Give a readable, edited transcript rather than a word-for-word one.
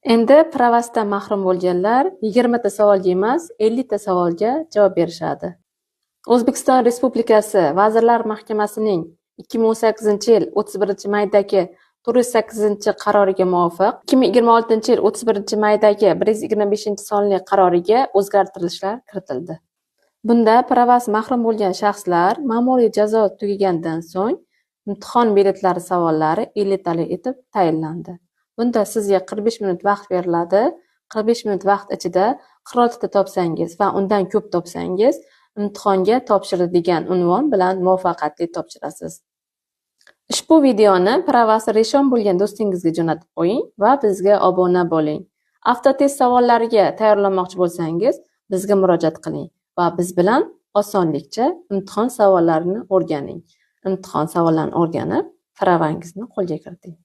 Endi pravasdan mahrum bo'lganlar 20 ta savolga emas, 50 ta savolga javob berishadi. O'zbekiston Respublikasi Vazirlar Mahkamasining 2018-yil 31-maydagi 408-qaroriga muvofiq 2026-yil 31-maydagi 125-sonli qaroriga o'zgartirishlar kiritildi. Bunda pravas mahrum bo'lgan shaxslar ma'muriy jazo tugagandan so'ng imtihon biletlari savollari 50 tali etib tayinlandi. Bunda sizga 45 minut vaqt beriladi. 45 minut vaqt ichida 46 ta topsangiz va undan ko'p topsangiz imtihonga topshiradigan unvon bilan muvaffaqiyatli topshirasiz. Ushbu videoni pravasi rishon bo'lgan do'stingizga jo'natib qo'ying va bizga obuna bo'ling. Avtotest savollariga tayyorlanmoqchi bo'lsangiz, bizga murojaat qiling va biz bilan osonlikcha imtihon savollarini o'rganing. Imtihon savollarini o'rganib, pravangizni qo'lga kiriting.